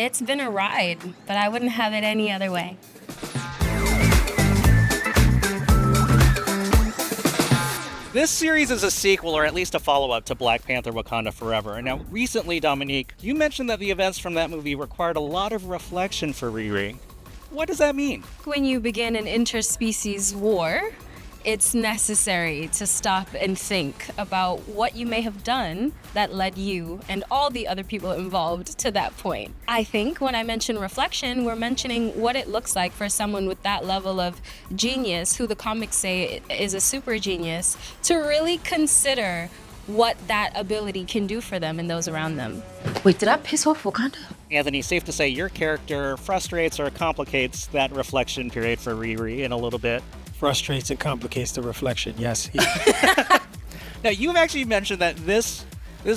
It's been a ride, but I wouldn't have it any other way. This series is a sequel, or at least a follow-up, to Black Panther: Wakanda Forever. And now, recently, Dominique, you mentioned that the events from that movie required a lot of reflection for Riri. What does that mean? When you begin an interspecies war, it's necessary to stop and think about what you may have done that led you and all the other people involved to that point. I think when I mention reflection, we're mentioning what it looks like for someone with that level of genius, who the comics say is a super genius, to really consider what that ability can do for them and those around them. Wait, did I piss off Wakanda? Anthony, safe to say your character frustrates or complicates that reflection period for Riri in a little bit. Frustrates and complicates the reflection, yes. Now, you've actually mentioned that this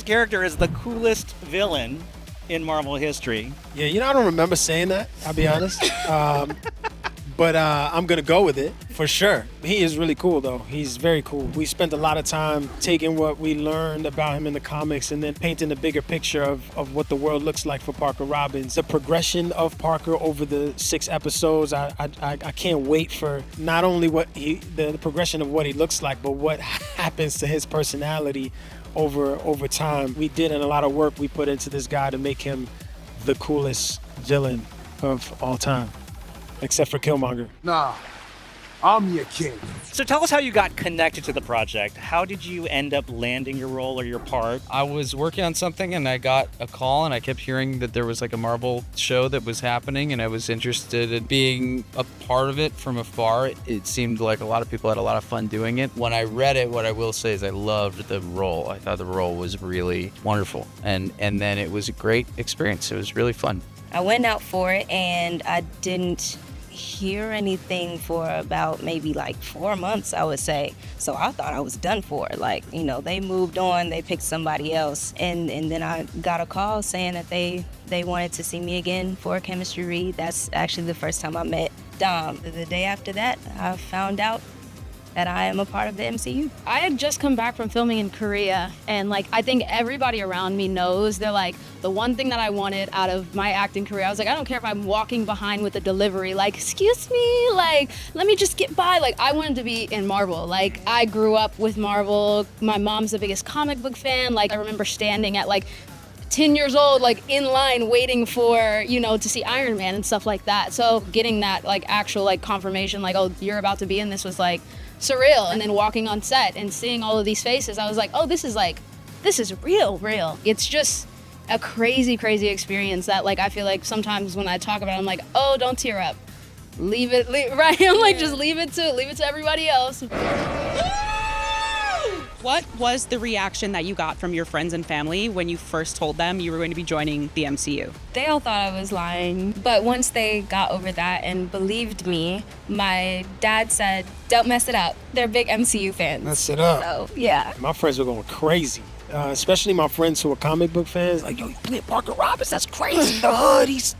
character is the coolest villain in Marvel history. Yeah, I don't remember saying that, I'll be honest. But I'm going to go with it, for sure. He is really cool, though. He's very cool. We spent a lot of time taking what we learned about him in the comics and then painting the bigger picture of what the world looks like for Parker Robbins. The progression of Parker over the 6 episodes, I can't wait for not only the progression of what he looks like, but what happens to his personality over time. We did a lot of work we put into this guy to make him the coolest villain of all time. Except for Killmonger. Nah, I'm your king. So tell us how you got connected to the project. How did you end up landing your role or your part? I was working on something and I got a call and I kept hearing that there was like a Marvel show that was happening and I was interested in being a part of it from afar. It seemed like a lot of people had a lot of fun doing it. When I read it, what I will say is I loved the role. I thought the role was really wonderful. And then it was a great experience. It was really fun. I went out for it and I didn't hear anything for about maybe like 4 months, I would say. So I thought I was done for. They moved on, they picked somebody else. And then I got a call saying that they wanted to see me again for a chemistry read. That's actually the first time I met Dom. The day after that, I found out that I am a part of the MCU. I had just come back from filming in Korea, and I think everybody around me knows, they're like, the one thing that I wanted out of my acting career, I was like, I don't care if I'm walking behind with a delivery, excuse me, let me just get by. I wanted to be in Marvel. I grew up with Marvel. My mom's the biggest comic book fan. I remember standing at 10 years old, in line waiting for, to see Iron Man and stuff like that. So getting that actual confirmation, oh, you're about to be in this was surreal. And then walking on set and seeing all of these faces, I was like, oh, this is real. It's just a crazy experience that I feel like sometimes when I talk about it, I'm like, oh, don't tear up. Leave it, right? I'm just leave it to everybody else. What was the reaction that you got from your friends and family when you first told them you were going to be joining the MCU? They all thought I was lying, but once they got over that and believed me, my dad said, don't mess it up. They're big MCU fans. Mess it up. So, yeah. My friends were going crazy. Especially my friends who are comic book fans, yo, you play Parker Robbins, that's crazy. The hood, he's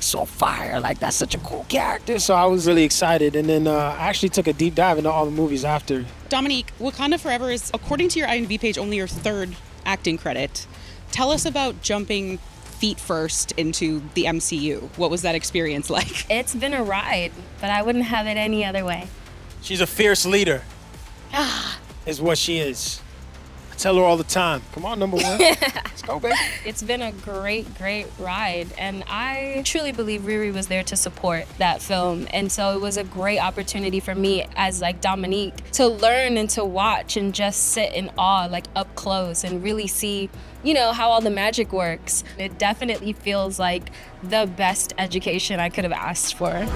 so fire, that's such a cool character. So I was really excited, and then I actually took a deep dive into all the movies after. Dominique, Wakanda Forever is, according to your IMDb page, only your 3rd acting credit. Tell us about jumping feet first into the MCU. What was that experience like? It's been a ride, but I wouldn't have it any other way. She's a fierce leader, is what she is. Tell her all the time. Come on, number 1. Let's go, baby. It's been a great ride. And I truly believe Riri was there to support that film. And so it was a great opportunity for me as Dominique to learn and to watch and just sit in awe, up close and really see, how all the magic works. It definitely feels like the best education I could have asked for.